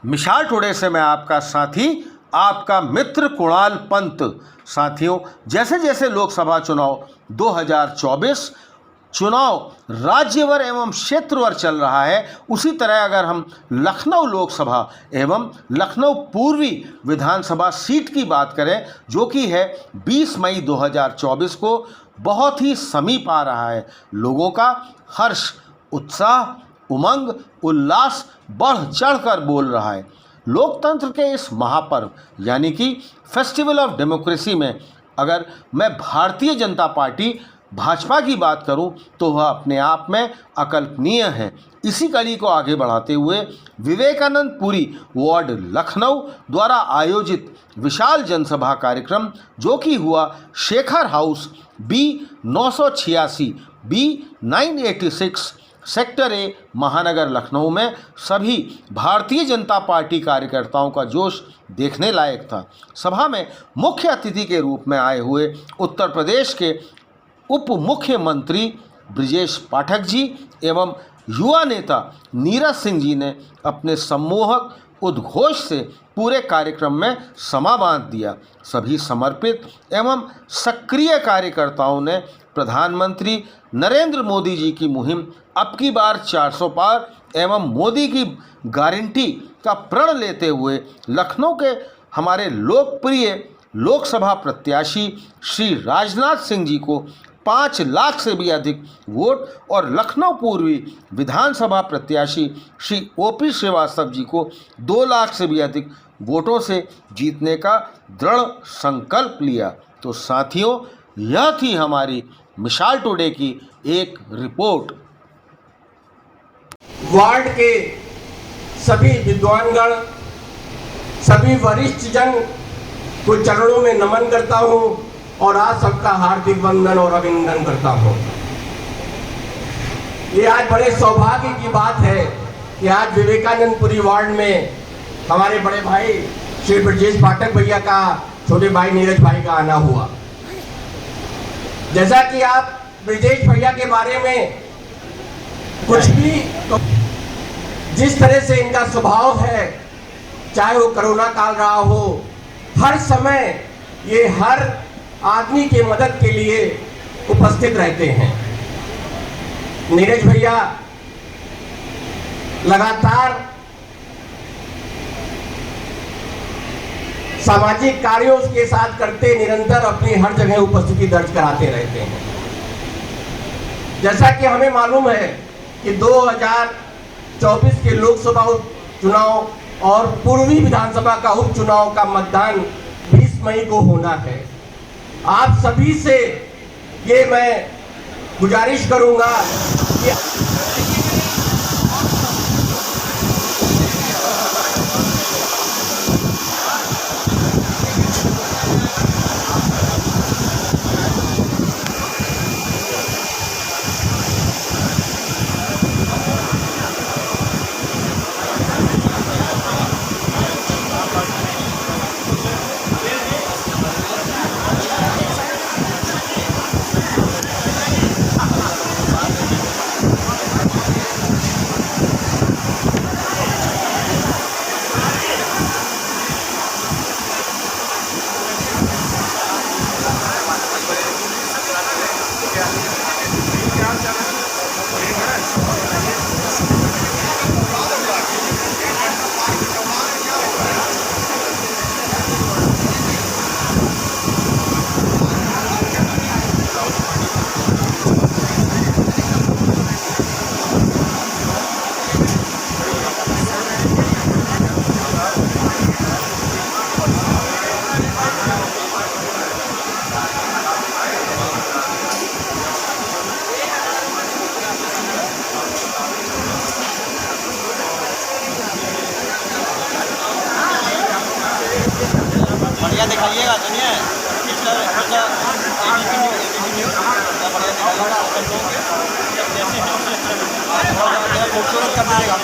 मिसाल टुडे से मैं आपका साथी, आपका मित्र कुणाल पंत। साथियों, जैसे जैसे लोकसभा चुनाव 2024 चुनाव राज्यवर एवं क्षेत्रवार चल रहा है, उसी तरह अगर हम लखनऊ लोकसभा एवं लखनऊ पूर्वी विधानसभा सीट की बात करें, जो कि है 20 मई 2024 को, बहुत ही समीप आ रहा है। लोगों का हर्ष, उत्साह, उमंग, उल्लास बढ़ चढ़कर बोल रहा है। लोकतंत्र के इस महापर्व यानी कि फेस्टिवल ऑफ डेमोक्रेसी में अगर मैं भारतीय जनता पार्टी भाजपा की बात करूं तो वह अपने आप में अकल्पनीय है। इसी कड़ी को आगे बढ़ाते हुए विवेकानंद पुरी वार्ड लखनऊ द्वारा आयोजित विशाल जनसभा कार्यक्रम, जो कि हुआ Shekhar house B986 B986 sector A महानगर लखनऊ में, सभी भारतीय जनता पार्टी कार्यकर्ताओं का जोश देखने लायक था। सभा में मुख्य अतिथि के रूप में आए हुए उत्तर प्रदेश के उप मुख्यमंत्री ब्रिजेश पाठक जी एवं युवा नेता नीरज सिंह जी ने अपने सम्मोहक उद्घोष से पूरे कार्यक्रम में समा बांध दिया। सभी समर्पित एवं सक्रिय कार्यकर्ताओं ने प्रधानमंत्री नरेंद्र मोदी जी की मुहिम अब की बार 400 पार एवं मोदी की गारंटी का प्रण लेते हुए लखनऊ के हमारे लोकप्रिय लोकसभा प्रत्याशी श्री राजनाथ सिंह जी को 5 लाख से भी अधिक वोट और लखनऊ पूर्वी विधानसभा प्रत्याशी श्री OP श्रीवास्तव जी को 2 लाख से भी अधिक वोटों से जीतने का दृढ़ संकल्प लिया। तो साथियों, यह थी हमारी मिसाल टुडे की एक रिपोर्ट। वार्ड के सभी विद्वानगण, सभी वरिष्ठ जन को चरणों में नमन करता हूं और आज सबका हार्दिक वंदन और अभिनंदन करता हूं। ये आज बड़े सौभाग्य की बात है कि आज विवेकानंदपुरी वार्ड में हमारे बड़े भाई श्री ब्रजेश पाठक भैया का छोटे भाई नीरज भाई का आना हुआ। जैसा कि आप ब्रजेश भैया के बारे में कुछ भी तो जिस तरह से इनका स्वभाव है, चाहे वो कोरोना काल रहा हो, हर समय ये हर आदमी के मदद के लिए उपस्थित रहते हैं। नीरज भैया लगातार सामाजिक कार्यों के साथ करते निरंतर अपनी हर जगह उपस्थिति दर्ज कराते रहते हैं। जैसा कि हमें मालूम है कि 2024 के लोकसभा चुनाव और पूर्वी विधानसभा का उपचुनाव का मतदान 20 मई को होना है। आप सभी से ये मैं गुजारिश करूंगा कि बढ़िया दिखाइएगा सुनिए खूबसूरत कर दीजिएगा।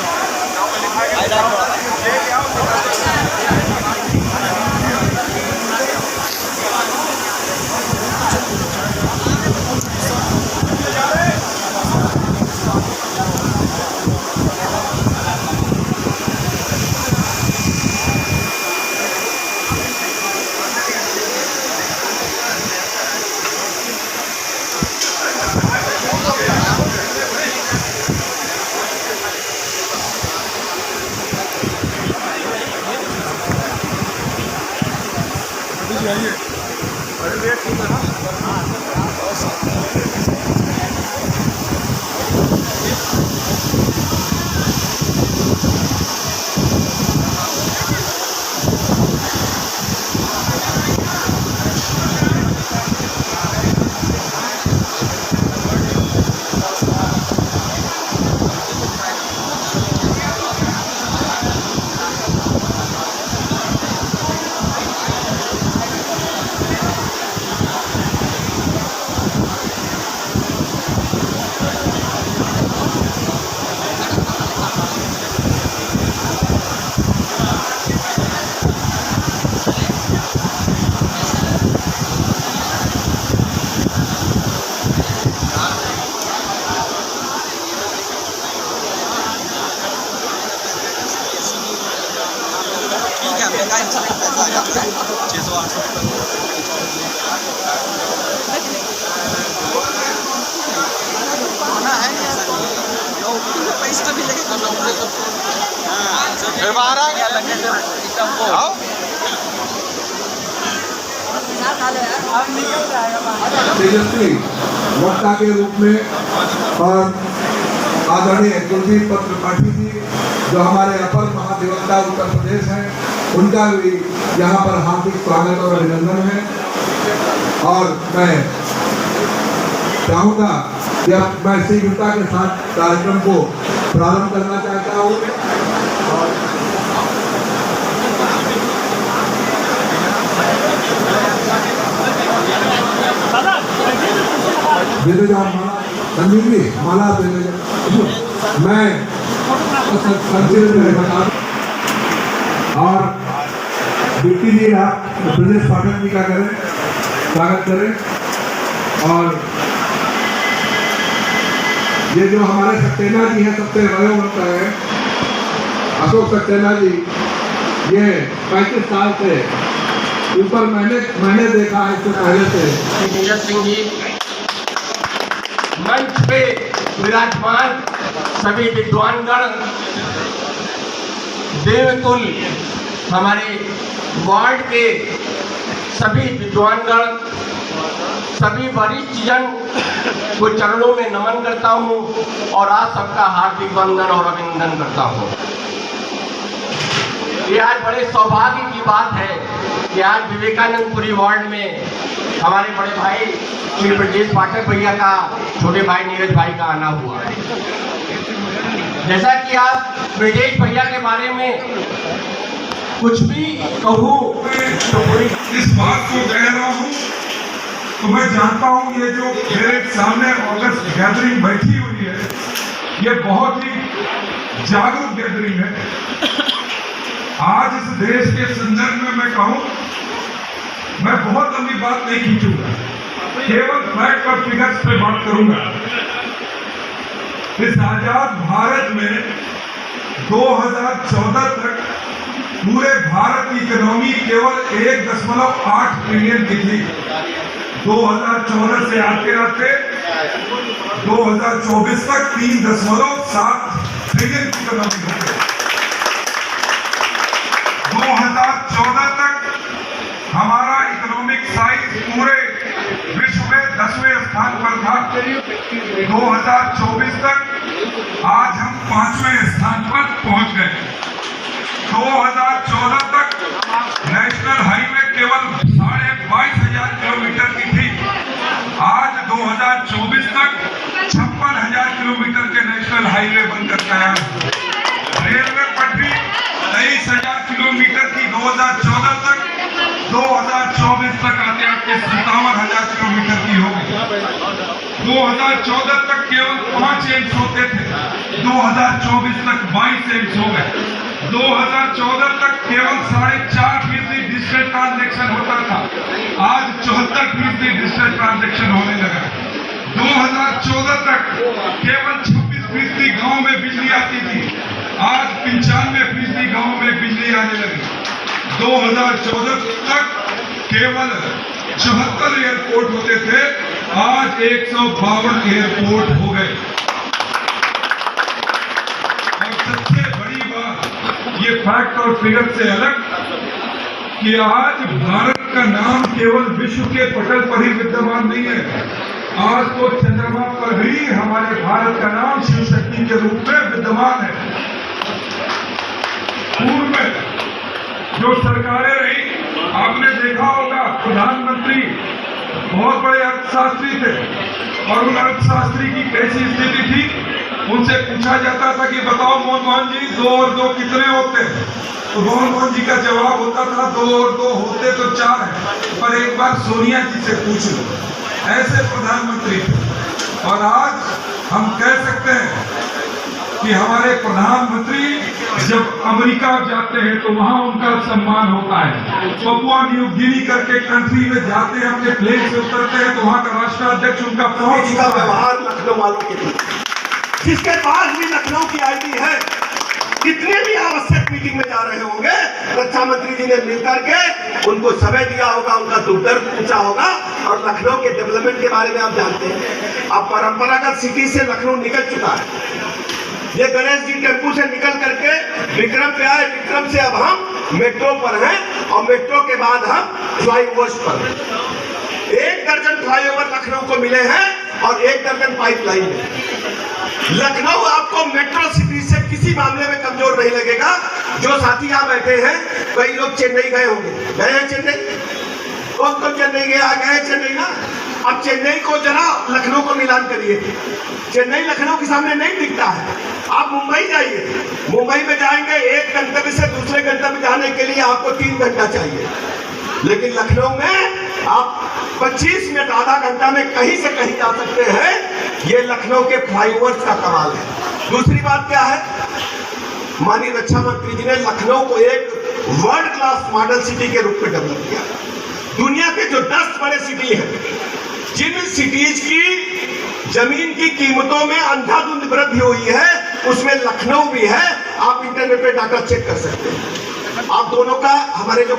पैसा भी लेके फिर बाहर आ गया लगने से एकदम को तेजस्वी वक्ता के रूप में और आदरणीय कुलदीप पत्र त्रिपाठी जी जो हमारे अपर महाधिवक्ता उत्तर प्रदेश हैं, उनका भी यहाँ पर हार्दिक स्वागत और अभिनंदन है। और मैं चाहूँगा कि अब मैं शीघ्रता के साथ कार्यक्रम को प्रारंभ करना चाहता हूँ। रणवीर जी माला मैं और डिप्टी जी आप ब्रजेश पाठक जी का करें, स्वागत करें। और ये जो हमारे सक्सेना जी हैं, सबसे वयोवृद्ध है अशोक सक्सेना जी, ये 35 साल से ऊपर मैंने देखा है इससे पहले से। नीरज सिंह जी मंच पे विराजमान सभी विद्वानगण, देवतुल हमारे वार्ड के सभी विद्वानगण, सभी वरिष्ठ जन को चरणों में नमन करता हूं और आज सबका हार्दिक वंदन और अभिनंदन करता हूं। ये आज बड़े सौभाग्य की बात है कि आज विवेकानंदपुरी वार्ड में हमारे बड़े भाई श्री ब्रजेश पाठक भैया का छोटे भाई नीरज भाई का आना हुआ है। जैसा कि आप ब्रजेश भैया के बारे में कुछ भी कहूँ तो पूरी इस बात को कह रहा हूँ तो मैं जानता हूँ ये जो मेरे सामने ऑगस्ट गैदरिंग बैठी हुई है, ये बहुत ही जागरूक गैदरिंग है। आज इस देश के संदर्भ में मैं कहूँ, मैं बहुत लंबी बात नहीं खींचूंगा, केवल फैक्ट और फिगर्स पे बात करूंगा। इस आजाद भारत में 2014 तक पूरे भारत की इकोनॉमी केवल 1.8 ट्रिलियन की थी। 2014 से आते आते 2024 तक 3.7 ट्रिलियन की इकोनॉमी हो गई। 2014 तक हमारा इकोनॉमिक साइज पूरे विश्व में 10वें स्थान पर था। 2024 तक आज हम 5वें स्थान पर पहुंच गए। 2014 तक नेशनल हाईवे केवल 22,500 किलोमीटर की थी। आज 2024 तक 56,000 किलोमीटर के नेशनल हाईवे बनकर तैयार। रेलवे पटरी 23,000 किलोमीटर की 2014 तक, 2024 तक आते आते 57,000 किलोमीटर की हो गई। 2014 तक केवल 5 एम्स होते थे, 2024 तक 22 एम्स हो गए। 2014 तक केवल 4.5% डिजिटल ट्रांजैक्शन होता था, आज 74% डिजिटल ट्रांजैक्शन होने लगा। 2014 तक केवल 26% गांव में बिजली आती थी, आज 95% गांव में बिजली आने लगी। 2014 तक केवल 74 एयरपोर्ट होते थे, आज 152 एयरपोर्ट हो गए। और सबसे बड़ी बात, ये फैक्ट और फिगर से अलग, कि आज भारत का नाम केवल विश्व के पटल पर ही विद्यमान नहीं है, आज तो चंद्रमा पर भी हमारे भारत का नाम शिव शक्ति के रूप में विद्यमान है। पूर्व में जो सरकारें रही, आपने देखा होगा प्रधानमंत्री बहुत बड़े अर्थशास्त्री थे और उन अर्थशास्त्री की कैसी स्थिति थी, उनसे पूछा जाता था कि बताओ मनमोहन जी 2 और 2 कितने होते हैं, तो मनमोहन जी का जवाब होता था 2 और 2 होते तो 4 है, पर एक बार सोनिया जी से पूछ लो। ऐसे प्रधानमंत्री थे। और आज हम कह सकते हैं कि हमारे प्रधानमंत्री जब अमेरिका जाते हैं तो वहां उनका सम्मान होता है। पपुआ न्यू गिनी करके कंट्री में जाते हैं, अपने प्लेन से उतरते हैं तो वहां का राष्ट्राध्यक्ष उनका पहुंच का व्यवहार लखनऊ वालों के लिए, जिसके पास भी लखनऊ की आईडी है कितने भी आवश्यक मीटिंग में जा रहे होंगे, रक्षा मंत्री जी ने मिलकर के उनको समय दिया होगा, उनका दुख दर्द पूछा होगा। और लखनऊ के डेवलपमेंट के बारे में आप जानते हैं, अब परंपरागत सिटी से लखनऊ निकल चुका है। ये गणेश जी टेम्पू से निकल करके विक्रम पे आए, विक्रम से अब हम मेट्रो पर हैं और मेट्रो के बाद हम फ्लाईओवर्स पर हैं। 1 दर्जन फ्लाईओवर लखनऊ को मिले हैं और 1 दर्जन पाइपलाइन है। लखनऊ आपको मेट्रो सिटी से किसी मामले में कमजोर नहीं लगेगा। जो साथी यहाँ बैठे हैं, कई लोग चेन्नई गए होंगे, गए हैं चेन्नई? कौन चेन्नई गया? गए चेन्नई ना। अब चेन्नई को जरा लखनऊ को मिलान करिए। चेन्नई लखनऊ के सामने नहीं दिखता है। आप मुंबई जाइए, मुंबई में जाएंगे, एक गंतव्य से दूसरे गंतव्य जाने के लिए आपको 3 घंटा चाहिए, लेकिन लखनऊ में आप 25 मिनट, आधा घंटा में कहीं से कहीं जा सकते हैं। ये लखनऊ के फ्लाईओवर्स का कमाल है। दूसरी बात क्या है, माननीय रक्षा मंत्री जी ने लखनऊ को एक वर्ल्ड क्लास मॉडल सिटी के रूप में डेवलप किया। दुनिया के जो 10 बड़े सिटी हैं, जिन सिटीज की जमीन की कीमतों में अंधाधुंध वृद्धि हुई है, उसमें लखनऊ भी है। आप इंटरनेट पे डाटा चेक कर सकते हैं। आप दोनों का हमारे जो